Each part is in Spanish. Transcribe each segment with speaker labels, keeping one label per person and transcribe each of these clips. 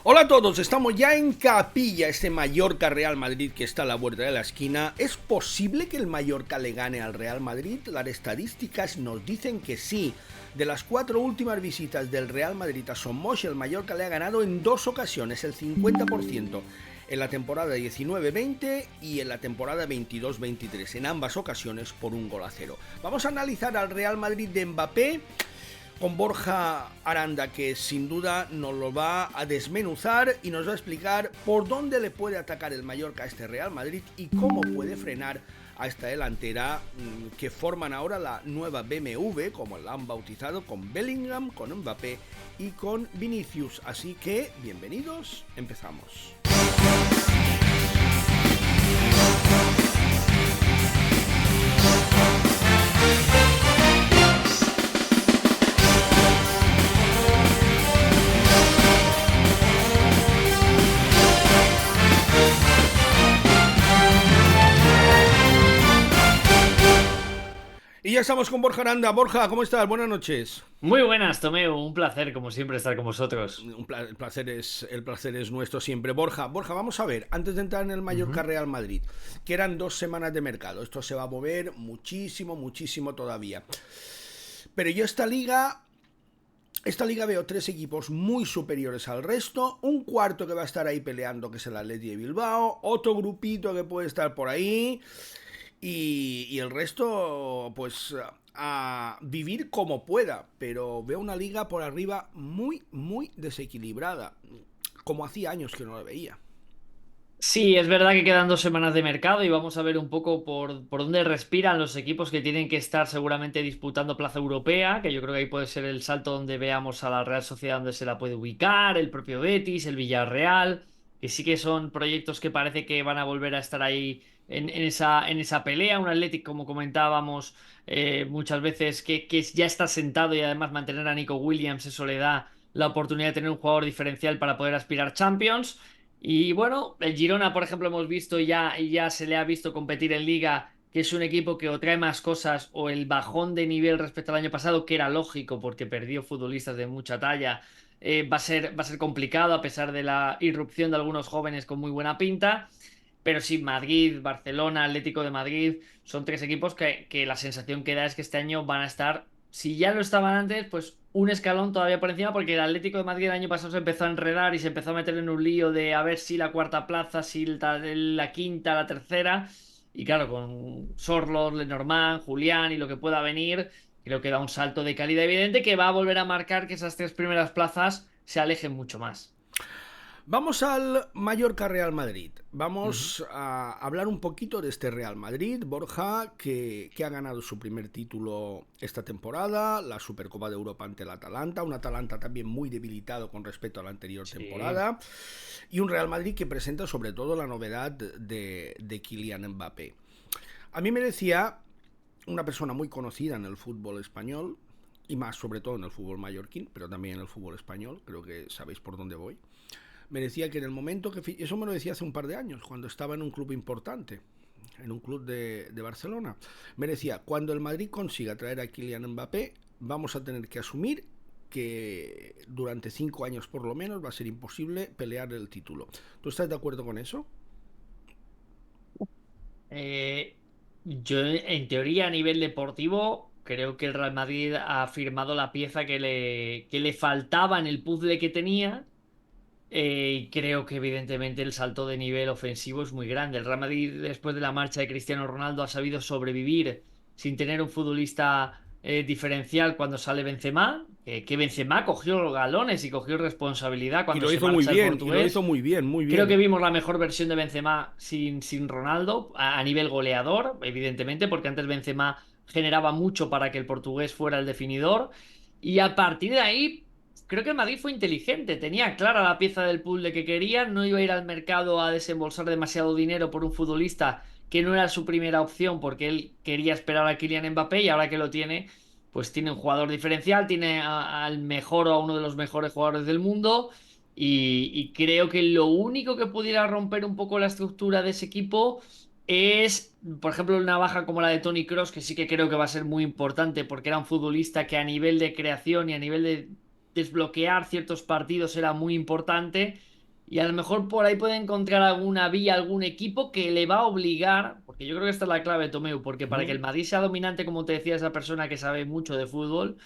Speaker 1: Hola a todos, estamos ya en Capilla, este Mallorca Real Madrid que está a la vuelta de la esquina. ¿Es posible que el Mallorca le gane al Real Madrid? Las estadísticas nos dicen que sí. De las 4 últimas visitas del Real Madrid a Somos, el Mallorca le ha ganado en 2 ocasiones, el 50%. En la temporada 19-20 y en la temporada 22-23, en ambas ocasiones por 1-0. Vamos a analizar al Real Madrid de Mbappé con Borja Aranda, que sin duda nos lo va a desmenuzar y nos va a explicar por dónde le puede atacar el Mallorca a este Real Madrid y cómo puede frenar a esta delantera que forman ahora la nueva BMW, como la han bautizado, con Bellingham, con Mbappé y con Vinicius. Así que, bienvenidos, empezamos. Y ya estamos con Borja Aranda. Borja, ¿cómo estás? Buenas noches.
Speaker 2: Muy buenas, Tomeu. Un placer, como siempre, estar con vosotros.
Speaker 1: El placer es nuestro siempre. Borja, vamos a ver, antes de entrar en el Mallorca Real Madrid, que eran 2 semanas de mercado, esto se va a mover muchísimo todavía. Pero yo esta liga veo 3 equipos muy superiores al resto, un cuarto que va a estar ahí peleando, que es el Athletic de Bilbao, otro grupito que puede estar por ahí, y el resto, pues, a vivir como pueda. Pero veo una liga por arriba muy desequilibrada, como hacía años que no la veía.
Speaker 2: Sí, es verdad que quedan 2 semanas de mercado y vamos a ver un poco por dónde respiran los equipos que tienen que estar seguramente disputando plaza europea, que yo creo que ahí puede ser el salto donde veamos a la Real Sociedad donde se la puede ubicar, el propio Betis, el Villarreal, que sí que son proyectos que parece que van a volver a estar ahí en esa pelea. Un Athletic, como comentábamos, muchas veces que ya está sentado y además mantener a Nico Williams, eso le da la oportunidad de tener un jugador diferencial para poder aspirar Champions. Y bueno, el Girona, por ejemplo, hemos visto ya y ya se le ha visto competir en Liga, que es un equipo que o trae más cosas o el bajón de nivel respecto al año pasado, que era lógico porque perdió futbolistas de mucha talla, va a ser complicado a pesar de la irrupción de algunos jóvenes con muy buena pinta. Pero sí, Madrid, Barcelona, Atlético de Madrid, son 3 equipos que la sensación que da es que este año van a estar, si ya lo estaban antes, pues un escalón todavía por encima, porque el Atlético de Madrid el año pasado se empezó a enredar y se empezó a meter en un lío de a ver si la cuarta plaza, si la quinta, la tercera. Y claro, con Sorloth, Lenormand, Julián y lo que pueda venir, creo que da un salto de calidad evidente que va a volver a marcar que esas 3 primeras plazas se alejen mucho más.
Speaker 1: Vamos al Mallorca Real Madrid.
Speaker 2: Ujú.
Speaker 1: Vamos a hablar un poquito de este Real Madrid, Borja, que ha ganado su primer título esta temporada, la Supercopa de Europa ante el Atalanta, un Atalanta también muy debilitado con respecto a la anterior
Speaker 2: Sí.
Speaker 1: temporada, y un Real Madrid que presenta sobre todo la novedad de Kylian Mbappé. A mí me decía una persona muy conocida en el fútbol español, y más sobre todo en el fútbol mallorquín, pero también en el fútbol español, creo que sabéis por dónde voy. Me decía que en el momento que... Eso me lo decía hace un par de años, cuando estaba en un club importante, en un club de Barcelona. Me decía, cuando el Madrid consiga traer a Kylian Mbappé, vamos a tener que asumir que durante 5 años por lo menos va a ser imposible pelear el título. ¿Tú estás de acuerdo con eso?
Speaker 2: Yo, en teoría, a nivel deportivo, creo que el Real Madrid ha firmado la pieza que le faltaba en el puzzle que tenía. Y creo que, evidentemente, el salto de nivel ofensivo es muy grande. El Real Madrid, después de la marcha de Cristiano Ronaldo, ha sabido sobrevivir sin tener un futbolista diferencial cuando sale Benzema. Que Benzema cogió galones y cogió responsabilidad
Speaker 1: Y
Speaker 2: cuando
Speaker 1: lo
Speaker 2: se
Speaker 1: hizo muy
Speaker 2: marcha el
Speaker 1: bien, y lo hizo
Speaker 2: portugués.
Speaker 1: muy bien, muy
Speaker 2: Creo que
Speaker 1: bien.
Speaker 2: vimos la mejor versión de Benzema sin Ronaldo, a nivel goleador, evidentemente, porque antes Benzema generaba mucho para que el portugués fuera el definidor. Y a partir de ahí, creo que el Madrid fue inteligente. Tenía clara la pieza del puzzle que quería, no iba a ir al mercado a desembolsar demasiado dinero por un futbolista que no era su primera opción, porque él quería esperar a Kylian Mbappé y ahora que lo tiene, pues tiene un jugador diferencial, tiene al mejor o a uno de los mejores jugadores del mundo. Y creo que lo único que pudiera romper un poco la estructura de ese equipo es, por ejemplo, una baja como la de Toni Kroos, que sí que creo que va a ser muy importante porque era un futbolista que a nivel de creación y a nivel de desbloquear ciertos partidos era muy importante. Y a lo mejor por ahí puede encontrar alguna vía, algún equipo que le va a obligar, porque yo creo que esta es la clave, Tomeu, porque para que el
Speaker 1: Ujú.
Speaker 2: Madrid sea dominante, como te decía esa persona que sabe mucho de fútbol,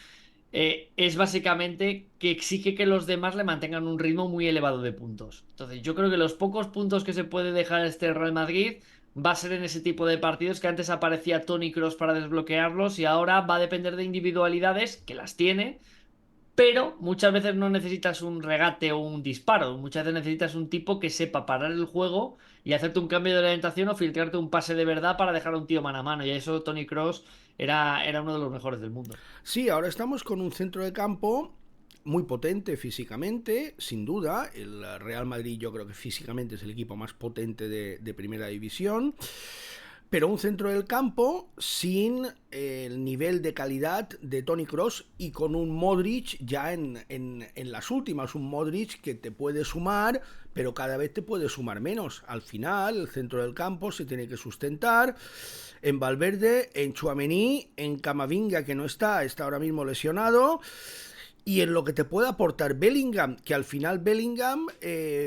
Speaker 2: es básicamente que exige que los demás le mantengan un ritmo muy elevado de puntos. Entonces, yo creo que los pocos puntos que se puede dejar este Real Madrid va a ser en ese tipo de partidos que antes aparecía Toni Kroos para desbloquearlos y ahora va a depender de individualidades, que las tiene, pero muchas veces no necesitas un regate o un disparo, muchas veces necesitas un tipo que sepa parar el juego y hacerte un cambio de orientación o filtrarte un pase de verdad para dejar a un tío mano a mano. Y eso Toni Kroos era uno de los mejores del mundo.
Speaker 1: Sí, ahora estamos con un centro de campo muy potente físicamente, sin duda. El Real Madrid yo creo que físicamente es el equipo más potente de primera división. Pero un centro del campo sin el nivel de calidad de Toni Kroos y con un Modric ya en las últimas. Un Modric que te puede sumar, pero cada vez te puede sumar menos. Al final, el centro del campo se tiene que sustentar en Valverde, en Tchouaméni, en Camavinga, que no está ahora mismo lesionado, y en lo que te puede aportar Bellingham, que al final Bellingham,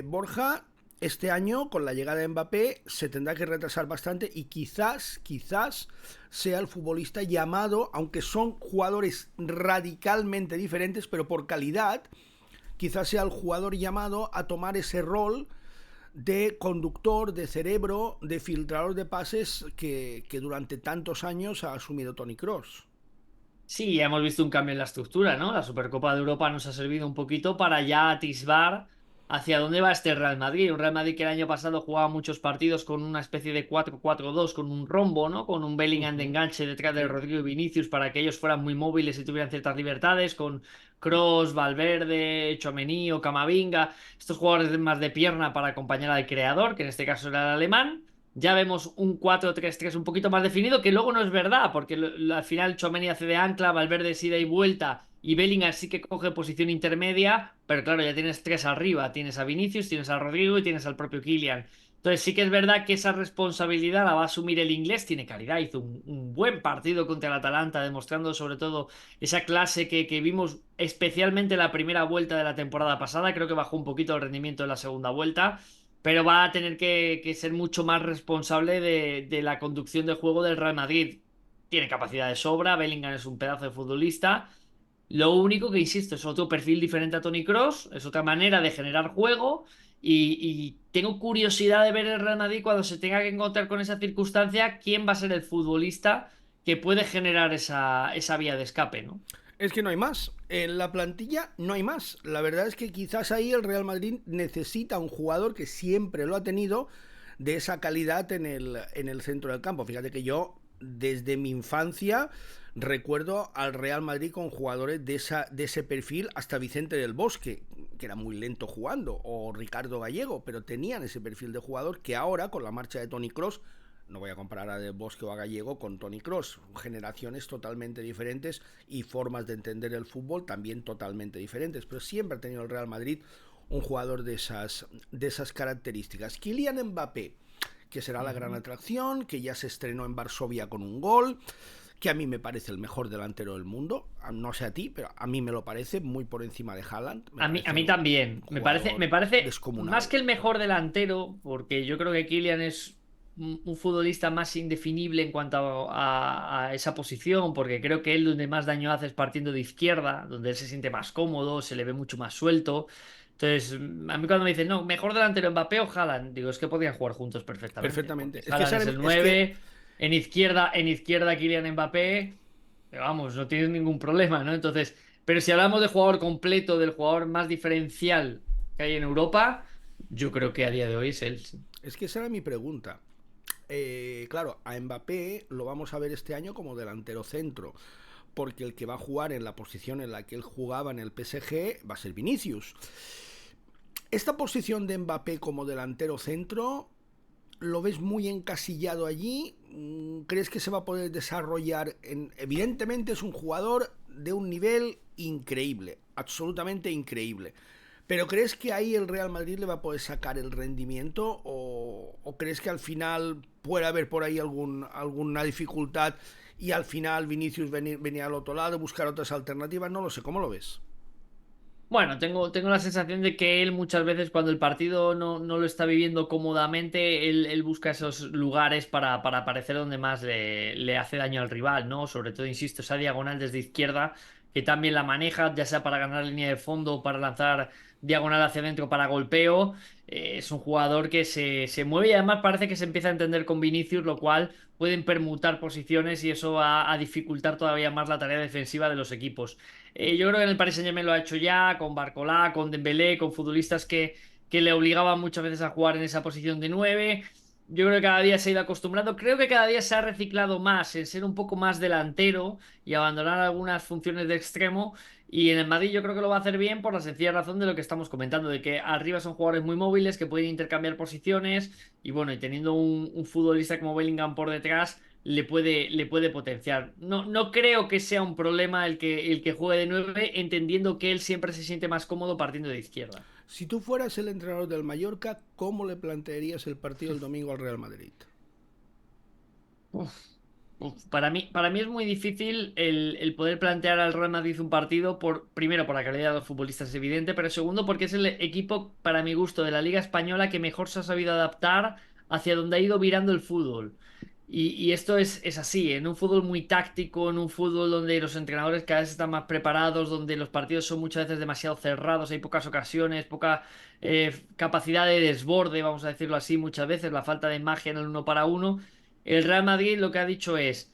Speaker 1: Borja, este año con la llegada de Mbappé se tendrá que retrasar bastante y quizás sea el futbolista llamado, aunque son jugadores radicalmente diferentes, pero por calidad, quizás sea el jugador llamado a tomar ese rol de conductor, de cerebro, de filtrador de pases que durante tantos años ha asumido Toni Kroos.
Speaker 2: Sí, ya hemos visto un cambio en la estructura, ¿no? La Supercopa de Europa nos ha servido un poquito para ya atisbar hacia dónde va este Real Madrid. Un Real Madrid que el año pasado jugaba muchos partidos con una especie de 4-4-2, con un rombo, ¿no? Con un
Speaker 1: Uh
Speaker 2: Bellingham de
Speaker 1: -huh.
Speaker 2: enganche detrás de
Speaker 1: Sí.
Speaker 2: Rodrigo y Vinicius para que ellos fueran muy móviles y tuvieran ciertas libertades, con Kroos, Valverde, Tchouaméni o Camavinga, estos jugadores más de pierna para acompañar al creador, que en este caso era el alemán. Ya vemos un 4-3-3 un poquito más definido, que luego no es verdad, porque al final Tchouaméni hace de ancla, Valverde es ida y vuelta, y Bellingham sí que coge posición intermedia, pero claro, ya tienes tres arriba, tienes a Vinicius, tienes a Rodrigo y tienes al propio Kylian. Entonces sí que es verdad que esa responsabilidad la va a asumir el inglés, tiene calidad, hizo un buen partido contra el Atalanta, demostrando sobre todo esa clase que vimos especialmente la primera vuelta de la temporada pasada, creo que bajó un poquito el rendimiento en la segunda vuelta, pero va a tener que ser mucho más responsable de la conducción del juego del Real Madrid. Tiene capacidad de sobra, Bellingham es un pedazo de futbolista. Lo único que, insisto, es otro perfil diferente a Toni Kroos, es otra manera de generar juego y tengo curiosidad de ver el Real Madrid cuando se tenga que encontrar con esa circunstancia, quién va a ser el futbolista que puede generar esa vía de escape, ¿no?
Speaker 1: Es que no hay más. En la plantilla no hay más. La verdad es que quizás ahí el Real Madrid necesita un jugador que siempre lo ha tenido de esa calidad en el centro del campo. Fíjate que yo, desde mi infancia, recuerdo al Real Madrid con jugadores de ese perfil, hasta Vicente del Bosque, que era muy lento jugando, o Ricardo Gallego, pero tenían ese perfil de jugador que ahora, con la marcha de Toni Kroos, no voy a comparar a Del Bosque o a Gallego con Toni Kroos, generaciones totalmente diferentes y formas de entender el fútbol también totalmente diferentes, pero siempre ha tenido el Real Madrid un jugador de esas características. Kylian Mbappé, que será la gran
Speaker 2: Ujú.
Speaker 1: atracción, que ya se estrenó en Varsovia con un gol, que a mí me parece el mejor delantero del mundo, no sé a ti, pero a mí me lo parece muy por encima de Haaland, me
Speaker 2: A
Speaker 1: parece
Speaker 2: mí
Speaker 1: un
Speaker 2: también. Me
Speaker 1: jugador
Speaker 2: parece más
Speaker 1: descomunal.
Speaker 2: que el mejor delantero, porque yo creo que Kylian es un futbolista más indefinible en cuanto a esa posición, porque creo que él donde más daño hace es partiendo de izquierda, donde él se siente más cómodo, se le ve mucho más suelto. Entonces, a mí cuando me dicen, no, mejor delantero Mbappé o Haaland, digo, es que podrían jugar juntos perfectamente, porque
Speaker 1: Perfectamente. Es que,
Speaker 2: Haaland es el
Speaker 1: es que
Speaker 2: 9, en izquierda Kylian Mbappé. Pero vamos, no tienes ningún problema, ¿no? Entonces, pero si hablamos de jugador completo, del jugador más diferencial que hay en Europa, yo creo que a día de hoy es él. Sí.
Speaker 1: Es que esa era mi pregunta. Claro, a Mbappé lo vamos a ver este año como delantero centro, porque el que va a jugar en la posición en la que él jugaba en el PSG va a ser Vinicius. Esta posición de Mbappé como delantero centro, ¿lo ves muy encasillado allí? ¿Crees que se va a poder desarrollar? Evidentemente es un jugador de un nivel increíble, absolutamente increíble. ¿Pero crees que ahí el Real Madrid le va a poder sacar el rendimiento o crees que al final puede haber por ahí alguna dificultad y al final Vinicius venía al otro lado, buscar otras alternativas, no lo sé, ¿cómo lo ves?
Speaker 2: Bueno, tengo la sensación de que él muchas veces cuando el partido no lo está viviendo cómodamente, él busca esos lugares para aparecer donde más le hace daño al rival, ¿no? Sobre todo, insisto, esa diagonal desde izquierda, que también la maneja, ya sea para ganar línea de fondo o para lanzar diagonal hacia adentro para golpeo. Es un jugador que se mueve y además parece que se empieza a entender con Vinicius, lo cual pueden permutar posiciones y eso va a dificultar todavía más la tarea defensiva de los equipos. Yo creo que en el Paris Saint-Germain lo ha hecho ya, con Barcola, con Dembélé, con futbolistas que le obligaban muchas veces a jugar en esa posición de 9. Yo creo que cada día se ha ido acostumbrando. Creo que cada día se ha reciclado más en ser un poco más delantero y abandonar algunas funciones de extremo. Y en el Madrid yo creo que lo va a hacer bien por la sencilla razón de lo que estamos comentando, de que arriba son jugadores muy móviles que pueden intercambiar posiciones y bueno, y teniendo un futbolista como Bellingham por detrás le puede potenciar. No creo que sea un problema el que juegue de 9 entendiendo que él siempre se siente más cómodo partiendo de izquierda.
Speaker 1: Si tú fueras el entrenador del Mallorca, ¿cómo le plantearías el partido el domingo al Real Madrid?
Speaker 2: Uf, para mí es muy difícil el poder plantear al Real Madrid un partido primero por la calidad de los futbolistas es evidente, pero segundo porque es el equipo para mi gusto de la Liga Española que mejor se ha sabido adaptar hacia donde ha ido virando el fútbol. Y esto es así, en un fútbol muy táctico, en un fútbol donde los entrenadores cada vez están más preparados, donde los partidos son muchas veces demasiado cerrados, hay pocas ocasiones, poca capacidad de desborde, vamos a decirlo así, muchas veces, la falta de magia en el uno para uno. El Real Madrid lo que ha dicho es,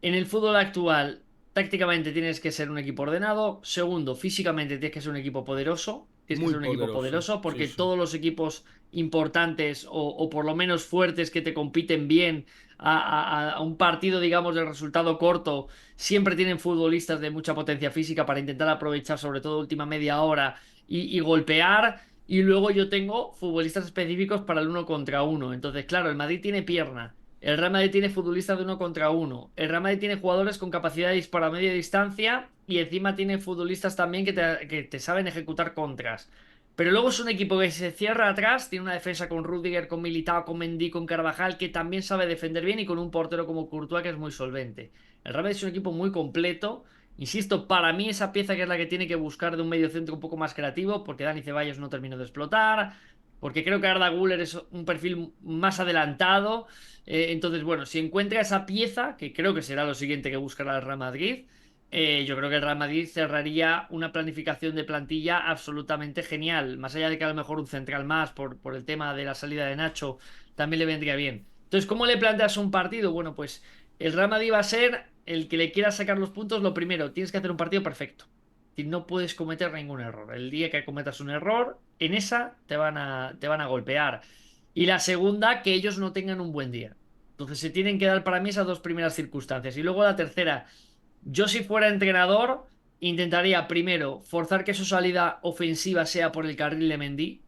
Speaker 2: en el fútbol actual, tácticamente tienes que ser un equipo ordenado. Segundo, físicamente tienes que ser un equipo poderoso. Tienes que
Speaker 1: Muy
Speaker 2: ser un equipo
Speaker 1: poderoso,
Speaker 2: poderoso
Speaker 1: sí,
Speaker 2: porque
Speaker 1: sí.
Speaker 2: todos los equipos importantes o por lo menos fuertes que te compiten bien a un partido, digamos, de resultado corto, siempre tienen futbolistas de mucha potencia física para intentar aprovechar, sobre todo última media hora, y golpear. Y luego yo tengo futbolistas específicos para el uno contra uno. Entonces, claro, el Madrid tiene pierna. El Real Madrid tiene futbolistas de uno contra uno. El Real Madrid tiene jugadores con capacidad de disparar a media distancia y encima tiene futbolistas también que te saben ejecutar contras. Pero luego es un equipo que se cierra atrás, tiene una defensa con Rudiger, con Militao, con Mendy, con Carvajal, que también sabe defender bien y con un portero como Courtois que es muy solvente. El Real Madrid es un equipo muy completo. Insisto, para mí esa pieza que es la que tiene que buscar de un medio centro un poco más creativo, porque Dani Ceballos no terminó de explotar, porque creo que Arda Güler es un perfil más adelantado. Entonces, bueno, si encuentra esa pieza, que creo que será lo siguiente que buscará el Real Madrid, yo creo que el Real Madrid cerraría una planificación de plantilla absolutamente genial. Más allá de que a lo mejor un central más por el tema de la salida de Nacho también le vendría bien. Entonces, ¿cómo le planteas un partido? Bueno, pues el Real Madrid va a ser el que le quiera sacar los puntos. Lo primero, tienes que hacer un partido perfecto. Y no puedes cometer ningún error. El día que cometas un error, en esa te van a golpear. Y la segunda, que ellos no tengan un buen día. Entonces se tienen que dar para mí esas dos primeras circunstancias. Y luego la tercera, yo si fuera entrenador, intentaría primero forzar que su salida ofensiva sea por el carril de Mendy,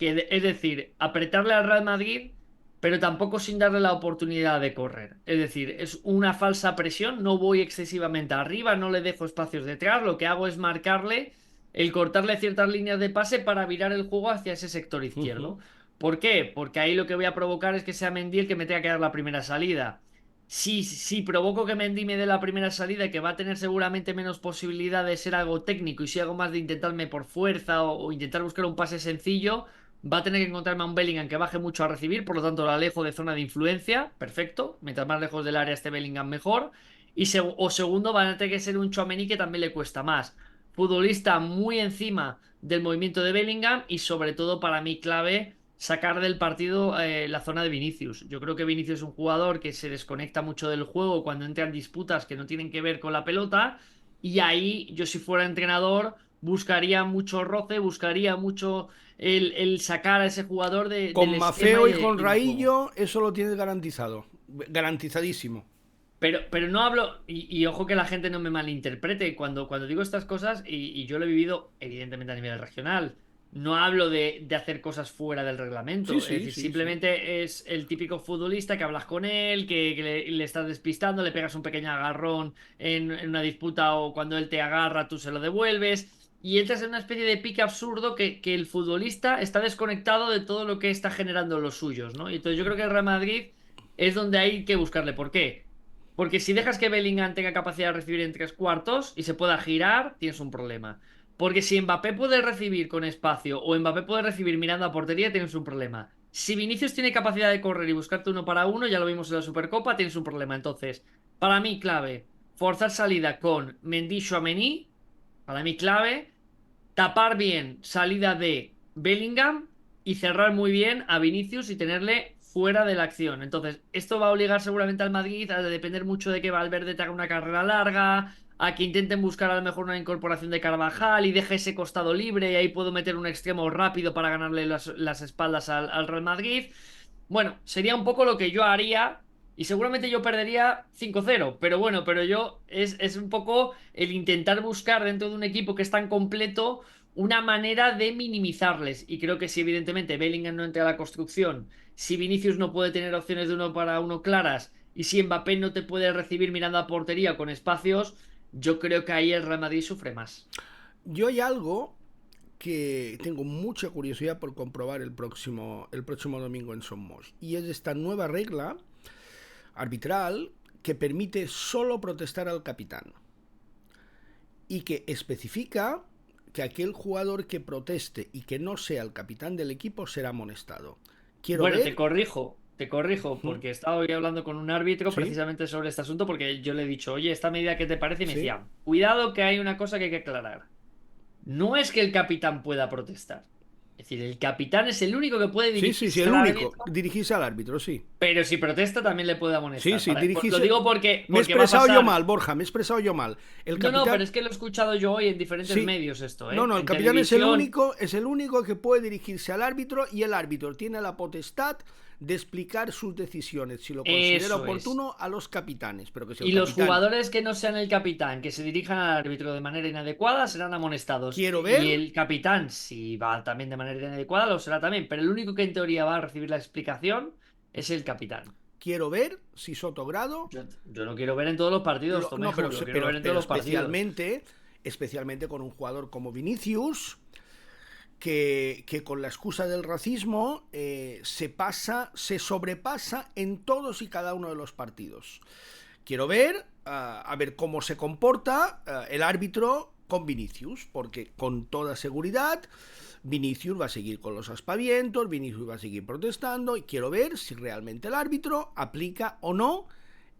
Speaker 2: es decir, apretarle al Real Madrid, pero tampoco sin darle la oportunidad de correr. Es decir, es una falsa presión, no voy excesivamente arriba, no le dejo espacios detrás, lo que hago es marcarle, el cortarle ciertas líneas de pase para virar el juego hacia ese sector izquierdo. ¿Por qué? Porque ahí lo que voy a provocar es que sea Mendy el que me tenga que dar la primera salida. Si provoco que Mendy me dé la primera salida y que va a tener seguramente menos posibilidad de ser algo técnico y si hago más de intentarme por fuerza o intentar buscar un pase sencillo, va a tener que encontrarme a un Bellingham que baje mucho a recibir, por lo tanto lo alejo de zona de influencia. Perfecto. Mientras más lejos del área esté Bellingham, mejor. O segundo, va a tener que ser un Tchouaméni que también le cuesta más. Futbolista muy encima del movimiento de Bellingham y sobre todo para mí clave sacar del partido la zona de Vinicius. Yo creo que Vinicius es un jugador que se desconecta mucho del juego cuando entran disputas que no tienen que ver con la pelota y ahí yo si fuera entrenador buscaría mucho roce, buscaría mucho el sacar a ese jugador del
Speaker 1: Con
Speaker 2: esquema
Speaker 1: Mafeo y con
Speaker 2: y del juego.
Speaker 1: Raillo, eso lo tienes garantizado. Garantizadísimo.
Speaker 2: Pero no hablo, y ojo que la gente no me malinterprete cuando digo estas cosas, y yo lo he vivido evidentemente a nivel regional, no hablo de hacer cosas fuera del
Speaker 1: Sí,
Speaker 2: reglamento, es
Speaker 1: sí,
Speaker 2: decir,
Speaker 1: sí, sí.
Speaker 2: simplemente es el típico futbolista que hablas con él, que le estás despistando, le pegas un pequeño agarrón en una disputa o cuando él te agarra tú se lo devuelves. Y entras en una especie de pique absurdo que el futbolista está desconectado de todo lo que está generando los suyos, ¿no? Y entonces yo creo que el Real Madrid es donde hay que buscarle. ¿Por qué? Porque si dejas que Bellingham tenga capacidad de recibir en tres cuartos y se pueda girar, tienes un problema. Porque si Mbappé puede recibir con espacio o Mbappé puede recibir mirando a portería, tienes un problema. Si Vinicius tiene capacidad de correr y buscarte uno para uno, ya lo vimos en la Supercopa, tienes un problema. Entonces, para mí, clave, forzar salida con Mendy, Tchouaméni, para mí clave, tapar bien salida de Bellingham y cerrar muy bien a Vinicius y tenerle fuera de la acción. Entonces, esto va a obligar seguramente al Madrid a depender mucho de que Valverde te haga una carrera larga, a que intenten buscar a lo mejor una incorporación de Carvajal y deje ese costado libre y ahí puedo meter un extremo rápido para ganarle las espaldas al Real Madrid. Bueno, sería un poco lo que yo haría. Y seguramente yo perdería 5-0, pero bueno, pero yo es un poco el intentar buscar dentro de un equipo que es tan completo una manera de minimizarles. Y creo que si evidentemente Bellingham no entra a la construcción, si Vinicius no puede tener opciones de uno para uno claras, y si Mbappé no te puede recibir mirando a portería con espacios, yo creo que ahí el Real Madrid sufre más.
Speaker 1: Yo hay algo que tengo mucha curiosidad por comprobar el próximo domingo en Somos. Y es esta nueva regla arbitral que permite solo protestar al capitán. Y que especifica que aquel jugador que proteste y que no sea el capitán del equipo será amonestado. Quiero
Speaker 2: Bueno,
Speaker 1: ver.
Speaker 2: te corrijo,
Speaker 1: ¿Mm?
Speaker 2: porque estaba hoy hablando con un árbitro
Speaker 1: ¿Sí?
Speaker 2: precisamente sobre este asunto, porque yo le he dicho, oye, esta medida, ¿qué te parece? Y me
Speaker 1: ¿Sí?
Speaker 2: decía, cuidado que hay una cosa que hay que aclarar. No es que el capitán pueda protestar. Es decir, el capitán es el único que puede
Speaker 1: Sí, sí, sí,
Speaker 2: dirigirse
Speaker 1: el
Speaker 2: al
Speaker 1: único.
Speaker 2: árbitro,
Speaker 1: Dirigirse al árbitro, sí.
Speaker 2: pero si protesta también le puede
Speaker 1: Sí,
Speaker 2: amonestar.
Speaker 1: sí,
Speaker 2: Lo
Speaker 1: dirigirse.
Speaker 2: digo porque,
Speaker 1: Me he
Speaker 2: porque va a
Speaker 1: expresado yo
Speaker 2: pasar.
Speaker 1: mal, Borja, me he expresado yo mal. El
Speaker 2: No, no,
Speaker 1: capitán.
Speaker 2: pero es que lo he escuchado yo hoy en diferentes
Speaker 1: Sí.
Speaker 2: medios esto,
Speaker 1: No,
Speaker 2: ¿eh?
Speaker 1: no, el
Speaker 2: En
Speaker 1: capitán es el
Speaker 2: televisión,
Speaker 1: único, es el único que puede dirigirse al árbitro y el árbitro tiene la potestad de explicar sus decisiones, si lo considera
Speaker 2: eso es.
Speaker 1: oportuno, a los capitanes. Pero que si el
Speaker 2: Y los
Speaker 1: capitán
Speaker 2: jugadores que no sean el capitán, que se dirijan al árbitro de manera inadecuada, serán amonestados.
Speaker 1: quiero ver,
Speaker 2: Y el capitán, si va también de manera inadecuada, lo será también. Pero el único que en teoría va a recibir la explicación es el capitán.
Speaker 1: quiero ver si Sotogrado.
Speaker 2: Yo lo quiero ver en todos los partidos,
Speaker 1: No,
Speaker 2: Tomeu. Lo quiero ver en todos los partidos.
Speaker 1: especialmente con un jugador como Vinicius, que con la excusa del racismo se sobrepasa en todos y cada uno de los partidos. Quiero ver, a ver cómo se comporta el árbitro con Vinicius, porque con toda seguridad Vinicius va a seguir con los aspavientos, Vinicius va a seguir protestando, y quiero ver si realmente el árbitro aplica o no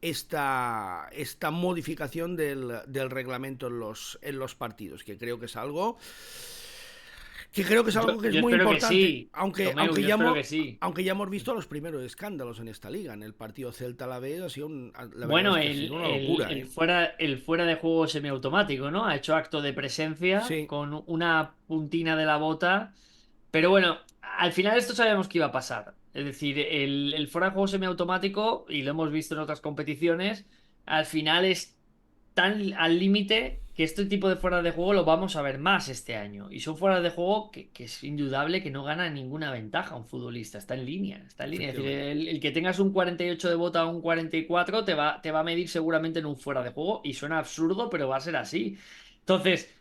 Speaker 1: esta modificación del reglamento en los partidos, que creo que es
Speaker 2: Yo
Speaker 1: muy
Speaker 2: espero que
Speaker 1: importante,
Speaker 2: sí,
Speaker 1: aunque,
Speaker 2: Tomeu,
Speaker 1: aunque,
Speaker 2: yo
Speaker 1: ya
Speaker 2: espero
Speaker 1: hemos,
Speaker 2: que sí.
Speaker 1: aunque ya hemos visto los primeros escándalos en esta liga. En el partido Celta-Alavés ha sido la verdad
Speaker 2: Bueno,
Speaker 1: es que ha sido una locura, ¿eh?
Speaker 2: el fuera de juego semiautomático, ¿no? Ha hecho acto de presencia
Speaker 1: Sí,
Speaker 2: con una puntina de la bota. Pero bueno, al final esto sabíamos que iba a pasar. Es decir, el fuera de juego semiautomático, y lo hemos visto en otras competiciones, al final es tan al límite que este tipo de fuera de juego lo vamos a ver más este año. Y son fuera de juego que es indudable que no gana ninguna ventaja un futbolista. Está en línea, está en línea. Es decir,
Speaker 1: efectivamente.
Speaker 2: el que tengas un 48 de bota o un 44 te va a medir seguramente en un fuera de juego. Y suena absurdo, pero va a ser así. Entonces,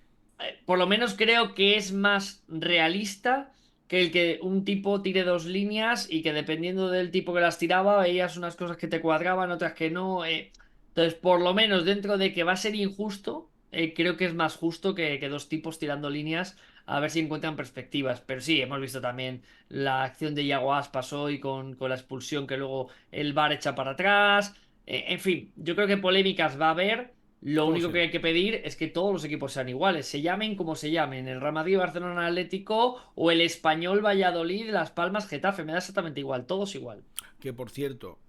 Speaker 2: por lo menos creo que es más realista que el que un tipo tire dos líneas y que dependiendo del tipo que las tiraba, veías unas cosas que te cuadraban, otras que no. Entonces, por lo menos dentro de que va a ser injusto, creo que es más justo que dos tipos tirando líneas a ver si encuentran perspectivas. Pero sí, hemos visto también la acción de Yago Aspas hoy con la expulsión que luego el VAR echa para atrás. En fin, yo creo que polémicas va a haber. Lo
Speaker 1: ¿Cómo
Speaker 2: único que
Speaker 1: será?
Speaker 2: hay que pedir es que todos los equipos sean iguales, se llamen como se llamen, el Real Madrid, Barcelona, Atlético o el Español, Valladolid, Las Palmas, Getafe, me da exactamente igual, todos igual.
Speaker 1: Que por cierto,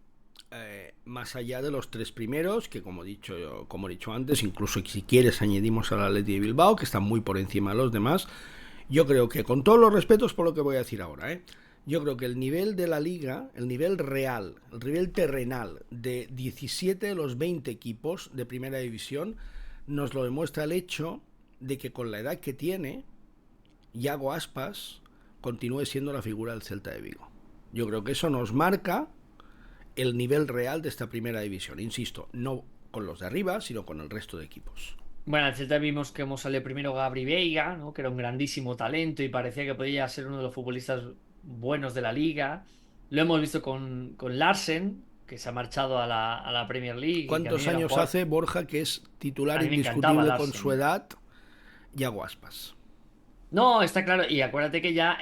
Speaker 1: más allá de los tres primeros, que como he dicho antes, incluso si quieres añadimos al Atleti de Bilbao, que están muy por encima de los demás, yo creo que con todos los respetos por lo que voy a decir ahora, yo creo que el nivel de la liga, el nivel real, el nivel terrenal de 17 de los 20 equipos de primera división, nos lo demuestra el hecho de que con la edad que tiene, Iago Aspas continúe siendo la figura del Celta de Vigo. Yo creo que eso nos marca el nivel real de esta primera división. Insisto, no con los de arriba, sino con el resto de equipos.
Speaker 2: Bueno, al Celta vimos que hemos salido primero Gabri Veiga, ¿no? Que era un grandísimo talento y parecía que podía ser uno de los futbolistas buenos de la liga. Lo hemos visto con Larsen. que se ha marchado a la Premier League y que a mí
Speaker 1: ¿Cuántos
Speaker 2: era un
Speaker 1: años
Speaker 2: jugador.
Speaker 1: hace Borja que es
Speaker 2: A
Speaker 1: titular
Speaker 2: mí me encantaba
Speaker 1: indiscutible con su
Speaker 2: Larsen.
Speaker 1: edad? Yago Aspas.
Speaker 2: No, está claro. Y acuérdate que ya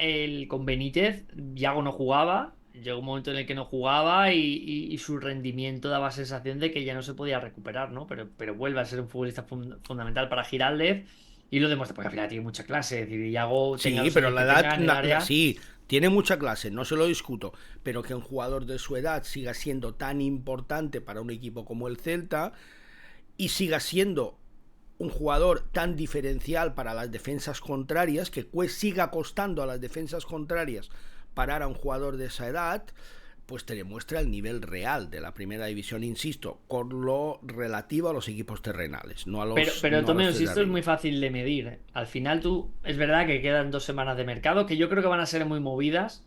Speaker 2: con Benítez, Yago no jugaba. Llegó un momento en el que no jugaba y su rendimiento daba sensación de que ya no se podía recuperar, ¿no? Pero vuelve a ser un futbolista fundamental para Giraldez y lo demuestra porque al final tiene mucha clase. Es decir, Yago tenga
Speaker 1: Sí,
Speaker 2: los
Speaker 1: pero
Speaker 2: años
Speaker 1: la
Speaker 2: que
Speaker 1: edad,
Speaker 2: tenga en el área.
Speaker 1: sí, tiene mucha clase, no se lo discuto, pero que un jugador de su edad siga siendo tan importante para un equipo como el Celta y siga siendo un jugador tan diferencial para las defensas contrarias, que siga costando a las defensas contrarias parar a un jugador de esa edad, pues te demuestra el nivel real de la primera división, insisto, con lo relativo a los equipos terrenales,
Speaker 2: Pero
Speaker 1: no a los
Speaker 2: Tomeo,
Speaker 1: tres
Speaker 2: si
Speaker 1: de
Speaker 2: esto es
Speaker 1: arriba.
Speaker 2: muy fácil de medir. Al final es verdad que quedan 2 semanas de mercado, que yo creo que van a ser muy movidas,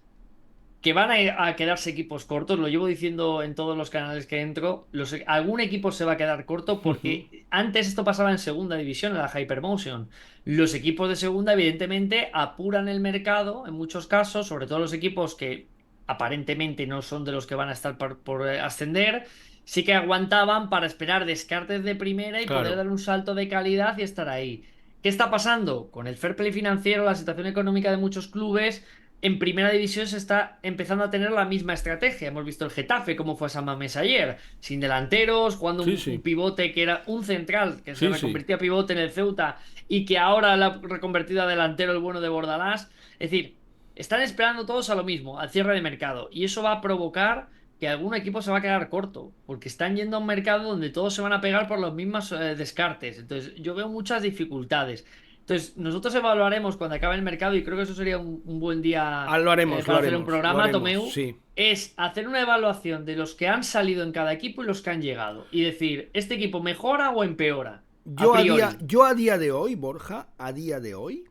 Speaker 2: que van a quedarse equipos cortos, lo llevo diciendo en todos los canales que entro, algún equipo se va a quedar corto porque antes esto pasaba en segunda división, en la Hypermotion. Los equipos de segunda, evidentemente, apuran el mercado en muchos casos, sobre todo los equipos que aparentemente no son de los que van a estar por ascender, sí que aguantaban para esperar descartes de primera y poder
Speaker 1: Claro,
Speaker 2: dar un salto de calidad y estar ahí. ¿Qué está pasando? Con el fair play financiero, la situación económica de muchos clubes en primera división se está empezando a tener la misma estrategia. Hemos visto el Getafe, cómo fue San Mamés ayer, sin delanteros, jugando
Speaker 1: sí,
Speaker 2: un
Speaker 1: sí,
Speaker 2: pivote que era un central, que se
Speaker 1: sí, sí.
Speaker 2: reconvertía a pivote en el Ceuta y que ahora la ha reconvertido a delantero el bueno de Bordalás. Es decir, están esperando todos a lo mismo, al cierre de mercado. Y eso va a provocar que algún equipo se va a quedar corto, porque están yendo a un mercado donde todos se van a pegar por los mismos descartes. Entonces, yo veo muchas dificultades. Entonces, nosotros evaluaremos cuando acabe el mercado y creo que eso sería un buen día
Speaker 1: Lo
Speaker 2: para hacer un
Speaker 1: haremos, lo
Speaker 2: programa,
Speaker 1: haremos,
Speaker 2: Tomeu,
Speaker 1: sí.
Speaker 2: es hacer una evaluación de los que han salido en cada equipo y los que han llegado. Y decir, ¿este equipo mejora o empeora? A priori.
Speaker 1: Yo a día de hoy, Borja, a día de hoy,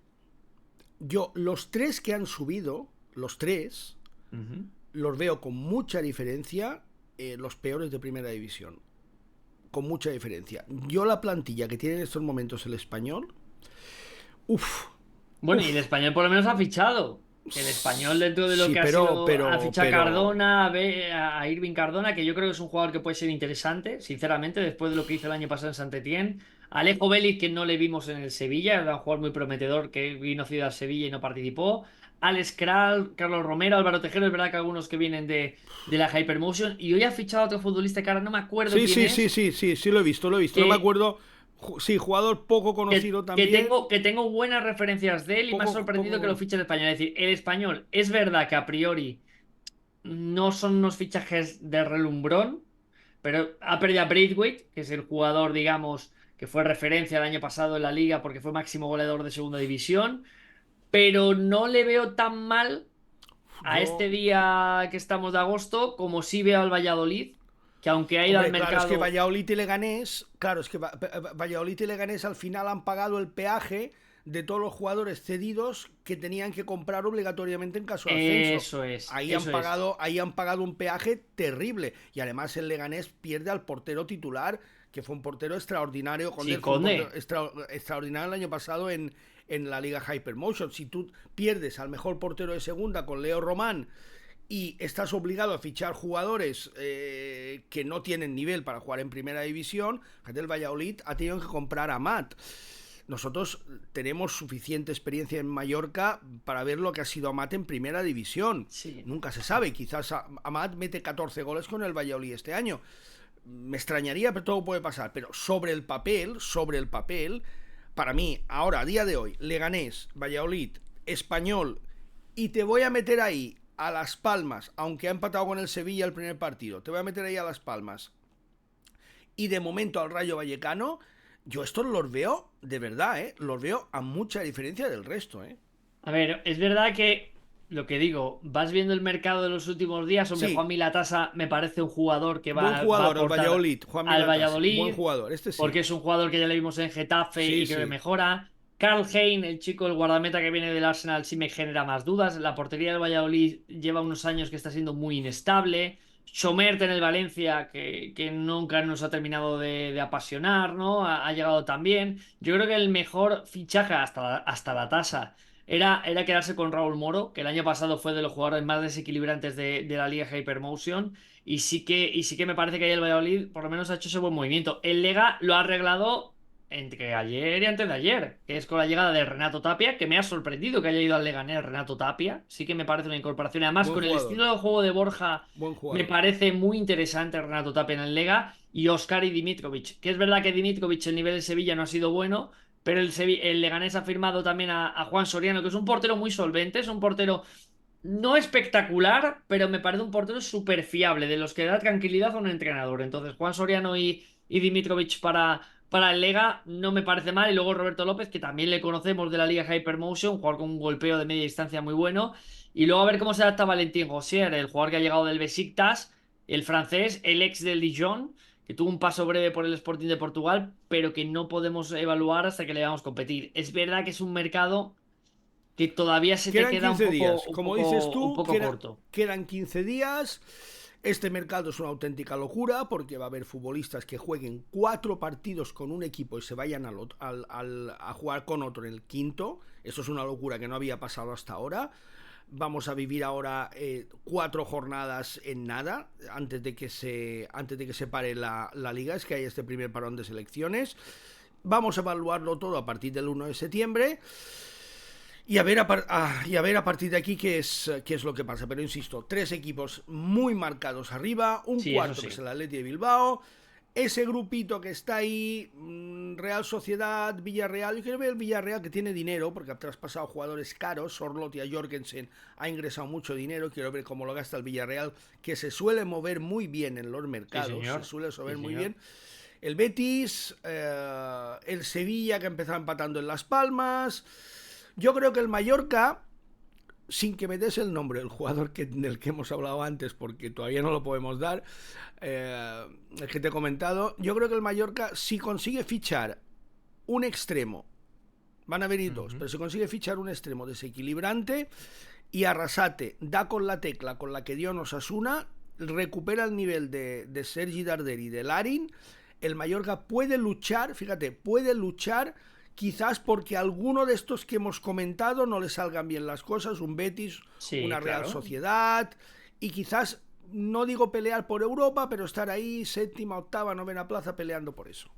Speaker 1: yo los tres que han subido, los tres,
Speaker 2: Ujú.
Speaker 1: los veo con mucha diferencia los peores de primera división. Con mucha diferencia. Yo la plantilla que tiene en estos momentos el español, uff,
Speaker 2: Bueno, y el español por lo menos ha fichado. Que el español, dentro de lo
Speaker 1: sí,
Speaker 2: que ha sido, ha fichado a
Speaker 1: pero,
Speaker 2: Cardona, a Irving Cardona, que yo creo que es un jugador que puede ser interesante, sinceramente, después de lo que hizo el año pasado en Saint-Étienne. Alejo Vélez, que no le vimos en el Sevilla, era un jugador muy prometedor que vino ciudad a Sevilla y no participó. Alex Kral, Carlos Romero, Álvaro Tejero, es verdad que algunos que vienen de la Hypermotion. Y hoy ha fichado a otro futbolista que ahora no me acuerdo
Speaker 1: sí,
Speaker 2: quién
Speaker 1: sí, sí,
Speaker 2: es,
Speaker 1: sí, sí, sí, lo he visto, lo he visto. No me
Speaker 2: que
Speaker 1: acuerdo. Sí, jugador poco conocido también.
Speaker 2: que tengo buenas referencias de él y me ha sorprendido que lo
Speaker 1: Poco.
Speaker 2: fiche el español. Es decir, el español es verdad que a priori no son unos fichajes de relumbrón, pero ha perdido a Braithwaite, que es el jugador, digamos, que fue referencia el año pasado en la liga porque fue máximo goleador de segunda división, pero no le veo tan mal a este
Speaker 1: Yo,
Speaker 2: día que estamos de agosto como sí veo al Valladolid, que aunque ha ido al
Speaker 1: Hombre, claro, es que
Speaker 2: mercado.
Speaker 1: Valladolid y Leganés, claro, es que Valladolid y Leganés al final han pagado el peaje de todos los jugadores cedidos que tenían que comprar obligatoriamente en caso de ascenso.
Speaker 2: Eso es, eso es.
Speaker 1: Ahí han pagado un peaje terrible. Y además el Leganés pierde al portero titular, que fue un portero extraordinario.
Speaker 2: Sí,
Speaker 1: Fue un portero
Speaker 2: Conde.
Speaker 1: extraordinario el año pasado en la Liga Hypermotion. Si tú pierdes al mejor portero de segunda con Leo Román y estás obligado a fichar jugadores que no tienen nivel para jugar en primera división, el Valladolid ha tenido que comprar a Matt. Nosotros tenemos suficiente experiencia en Mallorca para ver lo que ha sido Amat en primera división.
Speaker 2: Sí.
Speaker 1: Nunca se sabe, quizás Amat mete 14 goles con el Valladolid este año. Me extrañaría, pero todo puede pasar. Pero sobre el papel, para mí, ahora, a día de hoy, Leganés, Valladolid, Español, y te voy a meter ahí a Las Palmas, aunque ha empatado con el Sevilla el primer partido, te voy a meter ahí a Las Palmas. Y de momento al Rayo Vallecano, yo estos los veo, de verdad, los veo a mucha diferencia del resto, ¿eh?
Speaker 2: A ver, es verdad que lo que digo, vas viendo el mercado de los últimos días. Hombre,
Speaker 1: Sí,
Speaker 2: Juan Milatasa me parece un jugador que
Speaker 1: buen
Speaker 2: va a
Speaker 1: jugador el
Speaker 2: aportar
Speaker 1: Valladolid, Juan
Speaker 2: al
Speaker 1: Milatasa, buen
Speaker 2: Valladolid,
Speaker 1: jugador, este sí.
Speaker 2: porque es un jugador que ya le vimos en Getafe
Speaker 1: Sí,
Speaker 2: y que
Speaker 1: sí.
Speaker 2: mejora. Karl Hein, el chico, el guardameta que viene del Arsenal, sí me genera más dudas. La portería del Valladolid lleva unos años que está siendo muy inestable. Chomert en el Valencia, que nunca nos ha terminado de apasionar, ¿no? Ha llegado también. Yo creo que el mejor fichaje hasta la tasa era quedarse con Raúl Moro, que el año pasado fue de los jugadores más desequilibrantes de la Liga Hypermotion. y sí que me parece que ahí el Valladolid por lo menos ha hecho ese buen movimiento. El Lega lo ha arreglado entre ayer y antes de ayer, que es con la llegada de Renato Tapia, que me ha sorprendido que haya ido al Leganés Renato Tapia. Sí que me parece una incorporación. Además,
Speaker 1: Buen
Speaker 2: con el
Speaker 1: jugador,
Speaker 2: estilo de juego de Borja,
Speaker 1: buen
Speaker 2: me
Speaker 1: jugador.
Speaker 2: parece muy interesante Renato Tapia en el Lega y Oscar y Dimitrovic. Que es verdad que Dimitrovic el nivel de Sevilla no ha sido bueno, pero el Leganés ha firmado también a Juan Soriano, que es un portero muy solvente, es un portero no espectacular, pero me parece un portero súper fiable, de los que da tranquilidad a un entrenador. Entonces, Juan Soriano y Dimitrovic para el Lega no me parece mal. Y luego Roberto López, que también le conocemos de la Liga Hypermotion, un jugador con un golpeo de media distancia muy bueno. Y luego a ver cómo se adapta Valentín Rosier, el jugador que ha llegado del Besiktas, el francés, el ex del Dijon, que tuvo un paso breve por el Sporting de Portugal, pero que no podemos evaluar hasta que le veamos competir. Es verdad que es un mercado que todavía se te
Speaker 1: Quedan
Speaker 2: queda
Speaker 1: 15 días. Como dices
Speaker 2: un
Speaker 1: tú,
Speaker 2: poco corto.
Speaker 1: quedan 15 días. Este mercado es una auténtica locura porque va a haber futbolistas que jueguen 4 partidos con un equipo y se vayan a jugar con otro en el quinto. Eso es una locura que no había pasado hasta ahora. Vamos a vivir ahora 4 jornadas en nada antes de que se pare la liga. Es que hay este primer parón de selecciones. Vamos a evaluarlo todo a partir del 1 de septiembre. Y a ver a partir de aquí qué es lo que pasa. Pero insisto, 3 equipos muy marcados arriba, un
Speaker 2: Sí, eso
Speaker 1: cuarto que
Speaker 2: sí.
Speaker 1: es el Atleti de Bilbao, ese grupito que está ahí, Real Sociedad, Villarreal. Yo quiero ver el Villarreal, que tiene dinero, porque ha traspasado jugadores caros. Sorloth y Jorgensen ha ingresado mucho dinero. Quiero ver cómo lo gasta el Villarreal, que se suele mover muy bien en los
Speaker 2: Sí,
Speaker 1: mercados, se
Speaker 2: señor.
Speaker 1: suele
Speaker 2: Sí,
Speaker 1: mover muy
Speaker 2: señor.
Speaker 1: bien. El Betis, el Sevilla, que ha empezado empatando en Las Palmas. Yo creo que el Mallorca, sin que me des el nombre del jugador del que hemos hablado antes, porque todavía no lo podemos dar, el que te he comentado, yo creo que el Mallorca, si consigue fichar un extremo, van a venir dos,
Speaker 2: Ujú.
Speaker 1: pero si consigue fichar un extremo desequilibrante y Arrasate da con la tecla con la que dio Osasuna, recupera el nivel de Sergi Darder y de Larin, el Mallorca puede luchar, fíjate, puede luchar quizás porque a alguno de estos que hemos comentado no le salgan bien las cosas, un Betis,
Speaker 2: Sí,
Speaker 1: una Real
Speaker 2: claro.
Speaker 1: Sociedad, y quizás, no digo pelear por Europa, pero estar ahí, séptima, octava, novena plaza, peleando por eso.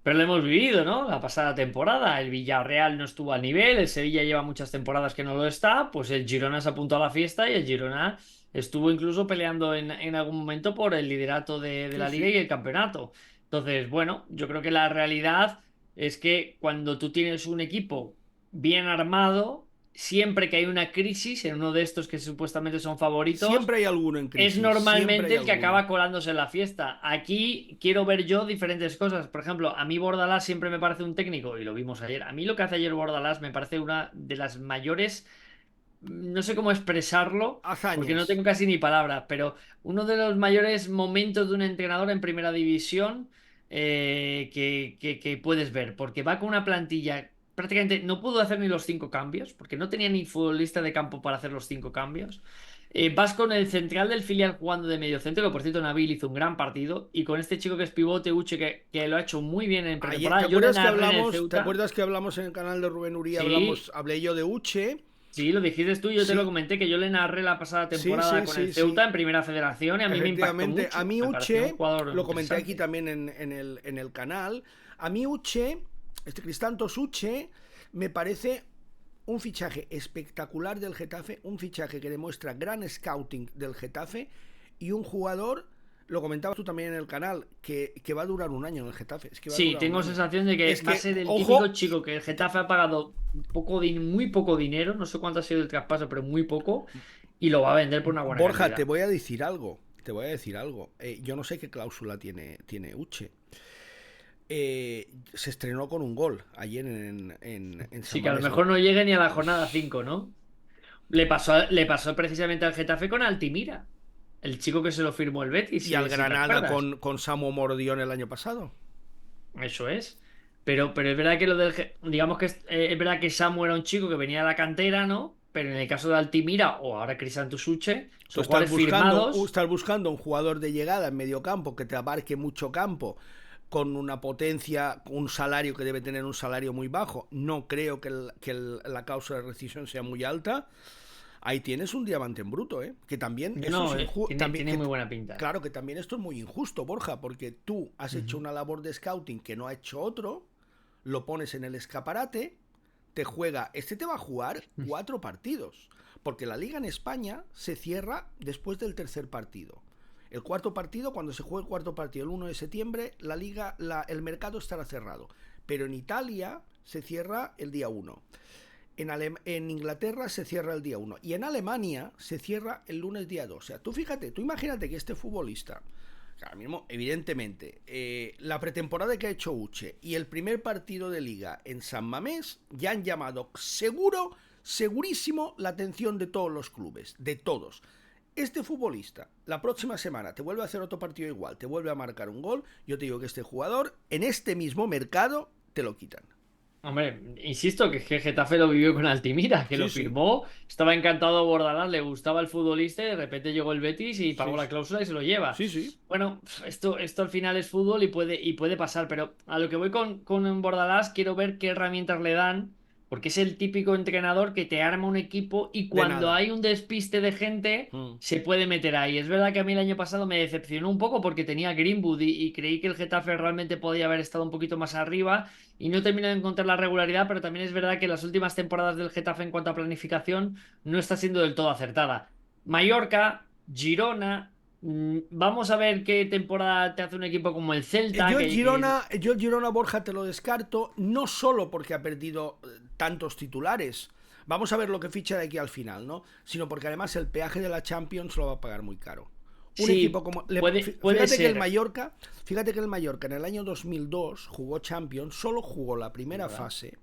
Speaker 2: Pero lo hemos vivido, ¿no? La pasada temporada. El Villarreal no estuvo al nivel, el Sevilla lleva muchas temporadas que no lo está, pues el Girona se apuntó a la fiesta y el Girona estuvo incluso peleando en algún momento por el liderato de
Speaker 1: Sí,
Speaker 2: la liga
Speaker 1: sí.
Speaker 2: y el campeonato. Entonces, bueno, yo creo que la realidad es que cuando tú tienes un equipo bien armado, siempre que hay una crisis en uno de estos que supuestamente son favoritos,
Speaker 1: Siempre hay alguno en
Speaker 2: es
Speaker 1: crisis, siempre
Speaker 2: normalmente
Speaker 1: hay
Speaker 2: el que
Speaker 1: alguno.
Speaker 2: acaba colándose en la fiesta. Aquí quiero ver yo diferentes cosas. Por ejemplo, a mí Bordalás siempre me parece un técnico, y lo vimos ayer. A mí lo que hace ayer Bordalás me parece una de las mayores, no sé cómo expresarlo, porque no
Speaker 1: Hazañas.
Speaker 2: tengo casi ni palabras, pero uno de los mayores momentos de un entrenador en primera división que puedes ver, porque va con una plantilla. Prácticamente no pudo hacer ni los 5 cambios, porque no tenía ni futbolista de campo para hacer los 5 cambios. Vas con el central del filial jugando de medio centro, que por cierto Nabil hizo un gran partido, y con este chico que es pivote, Uche, que lo ha hecho muy bien en
Speaker 1: Ayer, ¿te
Speaker 2: pretemporada. Yo le
Speaker 1: acuerdas que
Speaker 2: narré en el
Speaker 1: hablamos? ¿Te
Speaker 2: Ceuta.
Speaker 1: acuerdas que hablamos en el canal de Rubén Uría?
Speaker 2: Sí,
Speaker 1: Hablé yo de Uche.
Speaker 2: sí, lo dijiste tú, yo te lo
Speaker 1: Sí,
Speaker 2: comenté, que yo le narré la pasada
Speaker 1: sí,
Speaker 2: temporada
Speaker 1: sí,
Speaker 2: con el
Speaker 1: sí,
Speaker 2: Ceuta
Speaker 1: sí.
Speaker 2: en Primera Federación y a mí me impactó
Speaker 1: Efectivamente, a
Speaker 2: mucho.
Speaker 1: mí
Speaker 2: Me pareció un
Speaker 1: Uche,
Speaker 2: jugador
Speaker 1: lo comenté aquí
Speaker 2: interesante.
Speaker 1: también en el canal, a mí Uche, este Cristantos Uche, me parece un fichaje espectacular del Getafe, un fichaje que demuestra gran scouting del Getafe y un jugador, lo comentabas tú también en el canal, que va a durar un año en el Getafe, es que va a
Speaker 2: Sí,
Speaker 1: durar un
Speaker 2: tengo
Speaker 1: año.
Speaker 2: sensación de que
Speaker 1: Es
Speaker 2: va a
Speaker 1: que,
Speaker 2: ser el típico
Speaker 1: ojo,
Speaker 2: chico que el Getafe ha pagado muy poco dinero, no sé cuánto ha sido el traspaso, pero muy poco, y lo va a vender por una buena
Speaker 1: Borja, te
Speaker 2: cantidad.
Speaker 1: voy a decir algo. Te voy a decir algo. Yo no sé qué cláusula tiene Uche. Se estrenó con un gol ayer en San
Speaker 2: Sí, que a lo
Speaker 1: Mamés.
Speaker 2: mejor no llegue ni a la jornada 5, ¿no? Le pasó precisamente al Getafe con Altimira, el chico que se lo firmó el Betis,
Speaker 1: Y al
Speaker 2: si te
Speaker 1: Granada
Speaker 2: acuerdas.
Speaker 1: con Samu Mordión el año pasado.
Speaker 2: Eso es. Pero es verdad que digamos que es verdad que Samu era un chico que venía de la cantera, ¿no? Pero en el caso de Altimira o ahora Crisanto Suche,
Speaker 1: Tú
Speaker 2: son jugadores firmados.
Speaker 1: estás buscando un jugador de llegada en medio campo que te abarque mucho campo con una potencia, un salario que debe tener un salario muy bajo. No creo que la causa de rescisión sea muy alta. ahí tienes un diamante en bruto, ¿eh? Que también
Speaker 2: No,
Speaker 1: eso es
Speaker 2: no,
Speaker 1: también,
Speaker 2: tiene muy buena pinta.
Speaker 1: claro que también esto es muy injusto, Borja, porque tú has hecho
Speaker 2: Ujú.
Speaker 1: una labor de scouting que no ha hecho otro, lo pones en el escaparate, te va a jugar 4 partidos, porque la liga en España se cierra después del tercer partido. El cuarto partido, cuando se juegue el cuarto partido, el 1 de septiembre, el mercado estará cerrado. Pero en Italia se cierra el día 1. En Inglaterra se cierra el día 1 y en Alemania se cierra el lunes día 2. O sea, tú fíjate, tú imagínate que este futbolista, ahora mismo, evidentemente, la pretemporada que ha hecho Uche y el primer partido de liga en San Mamés ya han llamado segurísimo la atención de todos los clubes, de todos. Este futbolista, la próxima semana te vuelve a hacer otro partido igual, te vuelve a marcar un gol, yo te digo que este jugador, en este mismo mercado, te lo quitan.
Speaker 2: Hombre, insisto que Getafe lo vivió con Altimira, que
Speaker 1: Sí,
Speaker 2: lo
Speaker 1: sí,
Speaker 2: firmó, estaba encantado Bordalás, le gustaba el futbolista y de repente llegó el Betis y
Speaker 1: sí,
Speaker 2: pagó la cláusula y se lo lleva.
Speaker 1: sí, sí.
Speaker 2: Bueno, esto al final es fútbol y puede pasar, pero a lo que voy con Bordalás, quiero ver qué herramientas le dan, porque es el típico entrenador que te arma un equipo y
Speaker 1: De
Speaker 2: cuando
Speaker 1: nada.
Speaker 2: hay un despiste de gente
Speaker 1: Mm.
Speaker 2: se puede meter ahí. Es verdad que a mí el año pasado me decepcionó un poco porque tenía Greenwood y creí que el Getafe realmente podía haber estado un poquito más arriba y no termino de encontrar la regularidad, pero también es verdad que las últimas temporadas del Getafe en cuanto a planificación no está siendo del todo acertada. Mallorca, Girona, vamos a ver qué temporada te hace un equipo como el Celta,
Speaker 1: Yo el Girona Borja te lo descarto, no solo porque ha perdido tantos titulares, vamos a ver lo que ficha de aquí al final, ¿no? Sino porque además el peaje de la Champions lo va a pagar muy caro. Un equipo
Speaker 2: sí,
Speaker 1: como...
Speaker 2: puede ser,
Speaker 1: Fíjate que el Mallorca en el año 2002 jugó Champions, solo jugó la
Speaker 2: es
Speaker 1: primera
Speaker 2: verdad.
Speaker 1: fase.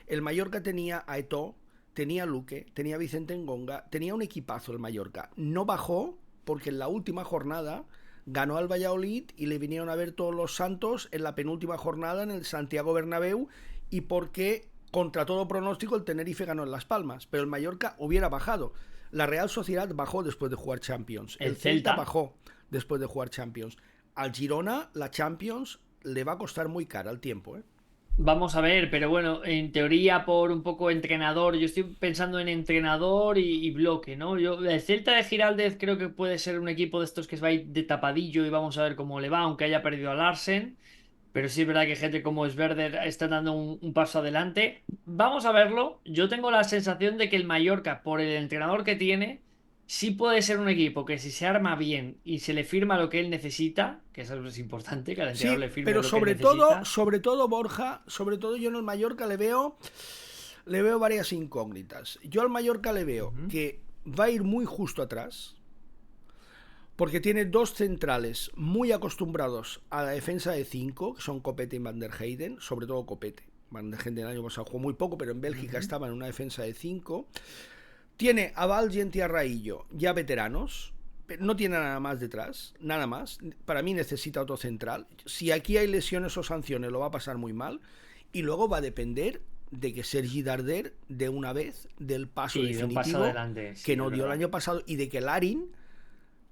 Speaker 1: El Mallorca tenía a Eto'o, tenía a Luque, tenía a Vicente Ngonga, tenía un equipazo el Mallorca. No bajó porque en la última jornada ganó al Valladolid y le vinieron a ver todos los santos en la penúltima jornada en el Santiago Bernabéu y porque contra todo pronóstico el Tenerife ganó en Las Palmas, pero el Mallorca hubiera bajado. La Real Sociedad bajó después de jugar Champions,
Speaker 2: El
Speaker 1: el Celta
Speaker 2: Celta.
Speaker 1: bajó después de jugar Champions. Al Girona la Champions le va a costar muy cara al tiempo, ¿eh?
Speaker 2: Vamos a ver, pero bueno, en teoría por un poco entrenador, yo estoy pensando en entrenador y bloque, ¿no? El Celta de Giraldez creo que puede ser un equipo de estos que se va a ir de tapadillo y vamos a ver cómo le va, aunque haya perdido a Larsen. Pero sí es verdad que gente como Sverder está dando un paso adelante. Vamos a verlo. Yo tengo la sensación de que el Mallorca, por el entrenador que tiene, sí puede ser un equipo que si se arma bien y se le firma lo que él necesita, que eso es importante, que al entrenador
Speaker 1: Sí,
Speaker 2: le firme
Speaker 1: pero
Speaker 2: lo que él necesita.
Speaker 1: sobre todo Borja, sobre todo yo en el Mallorca le veo varias incógnitas. Yo al Mallorca le veo
Speaker 2: Ujú.
Speaker 1: que va a ir muy justo atrás, porque tiene dos centrales muy acostumbrados a la defensa de 5, que son Copete y Van der Heyden, sobre todo Copete. Van der Heyden el año pasado jugó muy poco, pero en Bélgica
Speaker 2: Ujú.
Speaker 1: estaba en una defensa de 5. Tiene a Valgent y a Raillo, ya veteranos, no tiene nada más detrás, nada más. Para mí necesita otro central. Si aquí hay lesiones o sanciones, lo va a pasar muy mal. Y luego va a depender de que Sergi Darder de una vez del paso
Speaker 2: Sí, de un paso
Speaker 1: definitivo
Speaker 2: adelante,
Speaker 1: que
Speaker 2: sí, es
Speaker 1: no dio el
Speaker 2: verdad.
Speaker 1: año pasado y de que Larin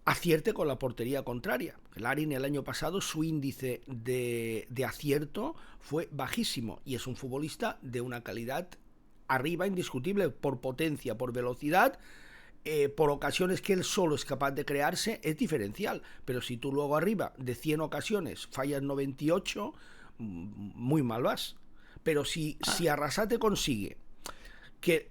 Speaker 1: acierte con la portería contraria. Larin el año pasado su índice de acierto fue bajísimo y es un futbolista de una calidad arriba indiscutible por potencia, por velocidad, por ocasiones que él solo es capaz de crearse, es diferencial. Pero si tú luego arriba de 100 ocasiones fallas 98, muy mal vas. Pero si
Speaker 2: Ah,
Speaker 1: Arrasate consigue que,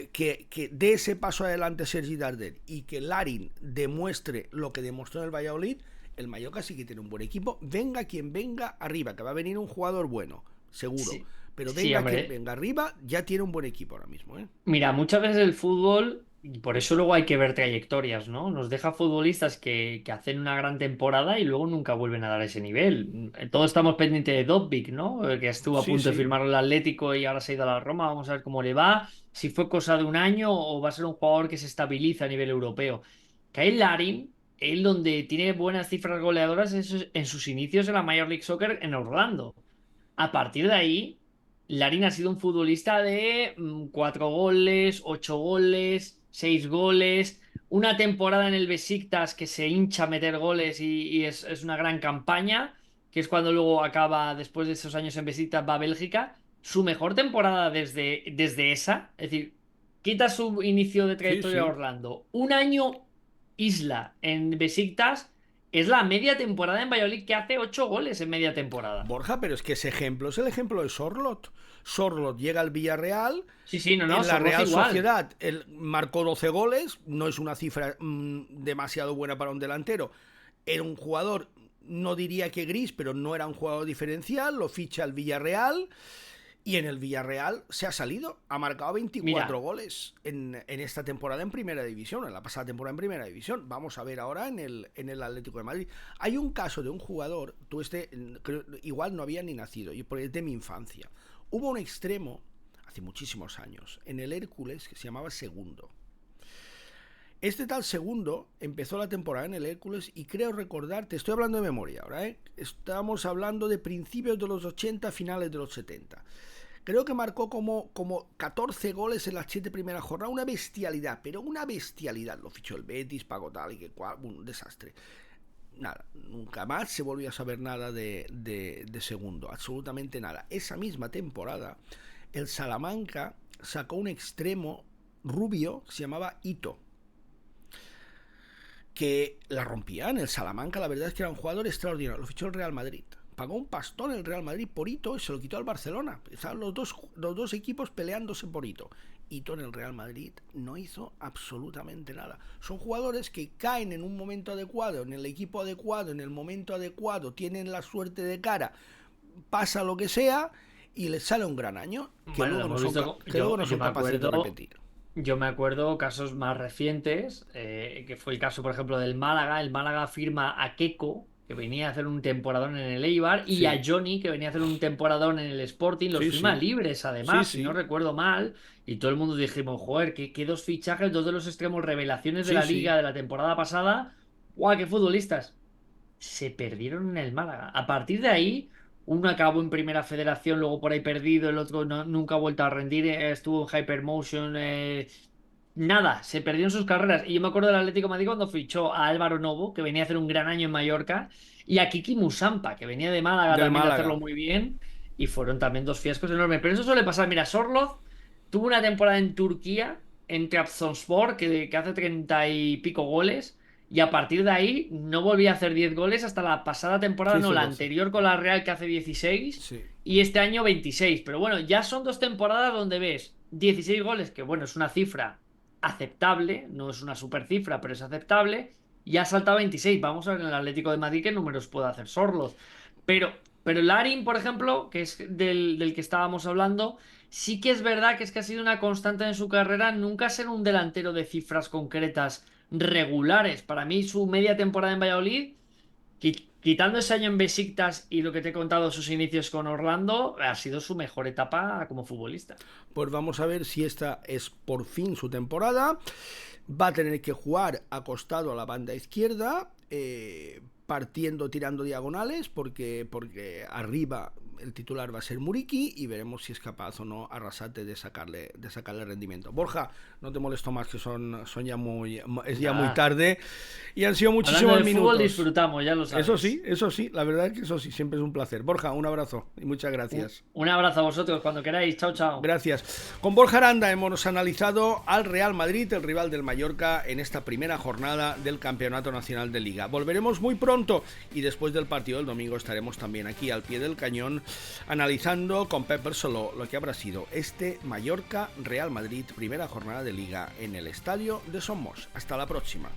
Speaker 1: que dé ese paso adelante Sergi Darder y que Larin demuestre lo que demostró en el Valladolid, el Mallorca sí que tiene un buen equipo. Venga quien venga arriba, que va a venir un jugador bueno, seguro.
Speaker 2: sí,
Speaker 1: Pero
Speaker 2: sí,
Speaker 1: venga quien
Speaker 2: hombre.
Speaker 1: venga arriba, ya tiene un buen equipo ahora mismo, ¿eh?
Speaker 2: Mira, muchas veces el fútbol, y por eso luego hay que ver trayectorias, ¿no? Nos deja futbolistas que hacen una gran temporada y luego nunca vuelven a dar ese nivel. Todos estamos pendientes de Dobbik, ¿no? Que estuvo a
Speaker 1: Sí,
Speaker 2: punto de
Speaker 1: sí.
Speaker 2: firmar el Atlético y ahora se ha ido a la Roma. Vamos a ver cómo le va, si fue cosa de un año o va a ser un jugador que se estabiliza a nivel europeo. Kyle Larin, él donde tiene buenas cifras goleadoras es en sus inicios en la Major League Soccer en Orlando. A partir de ahí, Larin ha sido un futbolista de 4 goles, 8 goles, 6 goles. Una temporada en el Besiktas que se hincha a meter goles y es una gran campaña, que es cuando luego acaba, después de esos años en Besiktas, va a Bélgica. Su mejor temporada desde esa, es decir, quita su inicio de trayectoria
Speaker 1: sí.
Speaker 2: a Orlando. Un año Isla en Besiktas es la media temporada en Valladolid, que hace 8 goles en media temporada.
Speaker 1: Borja, pero es que ese ejemplo es el ejemplo de Sorloth. Sorloth llega al Villarreal,
Speaker 2: Sí, sí, no,
Speaker 1: en la
Speaker 2: Sorloz
Speaker 1: Real
Speaker 2: igual.
Speaker 1: Sociedad él marcó 12 goles, no es una cifra demasiado buena para un delantero. Era un jugador, no diría que gris, pero no era un jugador diferencial, lo ficha al Villarreal y en el Villarreal se ha salido, ha marcado 24
Speaker 2: Mira,
Speaker 1: goles en esta temporada en Primera División, en la pasada temporada en Primera División. Vamos a ver ahora en el Atlético de Madrid. Hay un caso de un jugador, igual no había ni nacido, y es de mi infancia. Hubo un extremo, hace muchísimos años, en el Hércules que se llamaba Segundo. Este tal Segundo empezó la temporada en el Hércules y creo recordar, te estoy hablando de memoria ahora, estamos hablando de principios de los 80, finales de los 70. Creo que marcó como 14 goles en las 7 primeras jornadas, una bestialidad, pero una bestialidad. Lo fichó el Betis, pagó tal y que cual, un desastre. Nada, nunca más se volvió a saber nada de Segundo, absolutamente nada. Esa misma temporada, el Salamanca sacó un extremo rubio que se llamaba Ito, que la rompía en el Salamanca. La verdad es que era un jugador extraordinario. Lo fichó el Real Madrid. Pagó un pastón el Real Madrid por Ito y se lo quitó al Barcelona. Estaban los dos equipos peleándose por Ito. Ito en el Real Madrid no hizo absolutamente nada. Son jugadores que caen en un momento adecuado, en el equipo adecuado, en el momento adecuado, tienen la suerte de cara, pasa lo que sea y les sale un gran año que
Speaker 2: bueno, lo
Speaker 1: luego no
Speaker 2: hemos
Speaker 1: son,
Speaker 2: visto.
Speaker 1: que luego no
Speaker 2: Yo
Speaker 1: son
Speaker 2: me
Speaker 1: capaces de
Speaker 2: acuerdo.
Speaker 1: repetir.
Speaker 2: Yo me acuerdo casos más recientes, que fue el caso, por ejemplo, del Málaga. El Málaga firma a Keko, que venía a hacer un temporadón en el Eibar, y a
Speaker 1: Sí,
Speaker 2: Johnny, que venía a hacer un temporadón en el Sporting. Los
Speaker 1: sí,
Speaker 2: firma
Speaker 1: sí,
Speaker 2: libres,
Speaker 1: sí,
Speaker 2: además, si no
Speaker 1: sí,
Speaker 2: recuerdo mal. Y todo el mundo dijimos, joder, qué dos fichajes, dos de los extremos revelaciones de
Speaker 1: sí,
Speaker 2: la
Speaker 1: sí.
Speaker 2: liga de la temporada pasada. ¡Guau, qué futbolistas! Se perdieron en el Málaga. A partir de ahí, uno acabó en Primera Federación, luego por ahí perdido, el otro nunca ha vuelto a rendir, estuvo en Hypermotion, nada, se perdió en sus carreras. Y yo me acuerdo del Atlético de Madrid cuando fichó a Álvaro Novo, que venía a hacer un gran año en Mallorca, y a Kiki Musampa, que venía de Málaga
Speaker 1: Del
Speaker 2: también de hacerlo
Speaker 1: Málaga.
Speaker 2: muy bien, y fueron también dos fiascos enormes. Pero eso suele pasar. Mira, Sorloth tuvo una temporada en Turquía, en Trabzonspor, que hace 30 y pico goles. Y a partir de ahí no volví a hacer 10 goles hasta la pasada temporada,
Speaker 1: Sí,
Speaker 2: no,
Speaker 1: hizo
Speaker 2: la
Speaker 1: 12.
Speaker 2: anterior con la Real, que hace 16
Speaker 1: Sí.
Speaker 2: y este año 26. Pero bueno, ya son dos temporadas donde ves 16 goles, que bueno, es una cifra aceptable, no es una super cifra, pero es aceptable, y ha saltado a 26. Vamos a ver en el Atlético de Madrid qué números puede hacer Sorloth. Pero Larin, por ejemplo, que es del que estábamos hablando, sí que es verdad que ha sido una constante en su carrera nunca ser un delantero de cifras concretas regulares. Para mí, su media temporada en Valladolid, quitando ese año en Besiktas y lo que te he contado, sus inicios con Orlando, ha sido su mejor etapa como futbolista.
Speaker 1: Pues vamos a ver si esta es por fin su temporada. Va a tener que jugar acostado a la banda izquierda, partiendo, tirando diagonales, porque arriba el titular va a ser Muriqui y veremos si es capaz o no Arrasate de sacarle rendimiento. Borja, no te molesto más, que son ya es ya muy
Speaker 2: Nada.
Speaker 1: tarde y han sido
Speaker 2: Hablando
Speaker 1: muchísimos
Speaker 2: de fútbol,
Speaker 1: minutos.
Speaker 2: disfrutamos, ya lo sabes.
Speaker 1: Eso sí, la verdad es que eso sí, siempre es un placer. Borja, un abrazo y muchas gracias.
Speaker 2: Un abrazo a vosotros cuando queráis. Chao, chao.
Speaker 1: Gracias. Con Borja Aranda hemos analizado al Real Madrid, el rival del Mallorca, en esta primera jornada del Campeonato Nacional de Liga. Volveremos muy pronto y después del partido del domingo estaremos también aquí al pie del cañón analizando con Pep Barceló lo que habrá sido este Mallorca-Real Madrid, primera jornada de Liga en el estadio de Somos. Hasta la próxima.